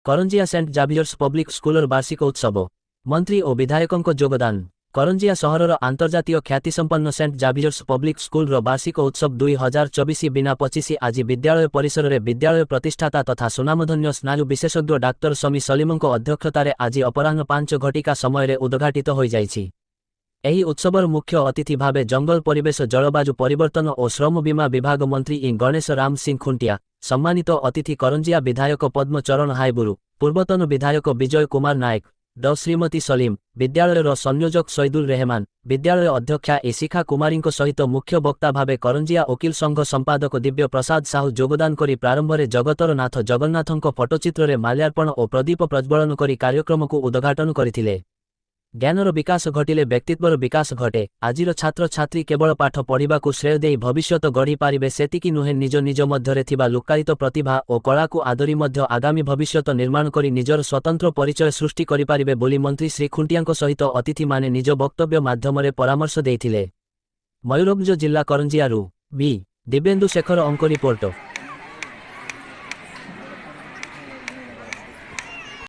Karanjia Saint Xavier's public ସ୍କୁଲର ବାର୍ଷିକ ଉତ୍ସବ ମନ୍ତ୍ରୀ ଓ ବିଧାୟକଙ୍କ ଯୋଗଦାନ କରଞ୍ଜିଆ ସହରର ଆନ୍ତର୍ଜାତୀୟ ଖ୍ୟାତିସମ୍ପନ୍ନ ସେଣ୍ଟ ଜାଭିୟର୍ସ ପବ୍ଲିକ୍ ସ୍କୁଲର ବାର୍ଷିକ ଉତ୍ସବ 2024 ବିନା 25 ଆଜି ବିଦ୍ୟାଳୟ ପରିସରରେ ବିଦ୍ୟାଳୟ ପ୍ରତିଷ୍ଠାତା ତଥା ସୁନାମଧନ୍ୟ ସ୍ନାୟୁ ବିଶେଷଜ୍ଞ ଡାକ୍ତର ସମୀ ସଲିମଙ୍କ ଅଧ୍ୟକ୍ଷତାରେ ଆଜି ଅପରାହ୍ନ 5 ଘଟିକା ସମୟରେ ଉଦ୍ଘାଟିତ ହୋଇଯାଇଛି। ଏହି ଉତ୍ସବର ମୁଖ୍ୟ ଅତିଥି ଭାବେ ଜଙ୍ଗଲ ପରିବେଶ ଜଳବାୟୁ ପରିବର୍ତ୍ତନ ଓ ଶ୍ରମ ବୀମା ବିଭାଗ ମନ୍ତ୍ରୀ ଗଣେଶ ରାମ ସିଂ ଖୁଣ୍ଟିଆ, ସମ୍ମାନିତ ଅତିଥି କରଞ୍ଜିଆ ବିଧାୟକ ପଦ୍ମ ଚରଣ ହାଇବୁରୁ, ପୂର୍ବତନ ବିଧାୟକ ବିଜୟ କୁମାର ନାୟକ, ଶ୍ରୀମତୀ ସଲିମ, ବିଦ୍ୟାଳୟର ସଂଯୋଜକ ସୈଦୁଲ ରେହମାନ, ବିଦ୍ୟାଳୟ ଅଧ୍ୟକ୍ଷା ଶିଖା କୁମାରୀଙ୍କ ସହିତ ମୁଖ୍ୟ ବକ୍ତା ଭାବେ କରଞ୍ଜିଆ ଓକିଲ ସଂଘ ସମ୍ପାଦକ ଦିବ୍ୟ ପ୍ରସାଦ ସାହୁ ଯୋଗଦାନ କରି ପ୍ରାରମ୍ଭରେ ଜଗତର ନାଥ ଜଗନ୍ନାଥଙ୍କ ଫଟୋଚିତ୍ରରେ ମାଲ୍ୟାର୍ପଣ ଓ ପ୍ରଦୀପ ପ୍ରଜ୍ୱଳନ କରି କାର୍ଯ୍ୟକ୍ରମକୁ ଉଦ୍ଘାଟନ କରିଥିଲେ। ଜ୍ଞାନର ବିକାଶ ଘଟିଲେ ବ୍ୟକ୍ତିତ୍ୱର ବିକାଶ ଘଟେ। ଆଜିର ଛାତ୍ରଛାତ୍ରୀ କେବଳ ପାଠ ପଢ଼ିବାକୁ ଶ୍ରେୟ ଦେଇ ଭବିଷ୍ୟତ ଗଢ଼ିପାରିବେ ସେତିକି ନୁହେଁ, ନିଜ ନିଜ ମଧ୍ୟରେ ଥିବା ଲୁକ୍କାୟିତ ପ୍ରତିଭା ଓ କଳାକୁ ଆଦରି ମଧ୍ୟ ଆଗାମୀ ଭବିଷ୍ୟତ ନିର୍ମାଣ କରି ନିଜର ସ୍ୱତନ୍ତ୍ର ପରିଚୟ ସୃଷ୍ଟି କରିପାରିବେ ବୋଲି ମନ୍ତ୍ରୀ ଶ୍ରୀ ଖୁଣ୍ଟିଆଙ୍କ ସହିତ ଅତିଥିମାନେ ନିଜ ବକ୍ତବ୍ୟ ମାଧ୍ୟମରେ ପରାମର୍ଶ ଦେଇଥିଲେ। ମୟୂରଭଞ୍ଜ ଜିଲ୍ଲା କରଞ୍ଜିଆରୁ ବି ଦିବ୍ୟେନ୍ଦୁ ଶେଖର ଅଙ୍କ ରିପୋର୍ଟ।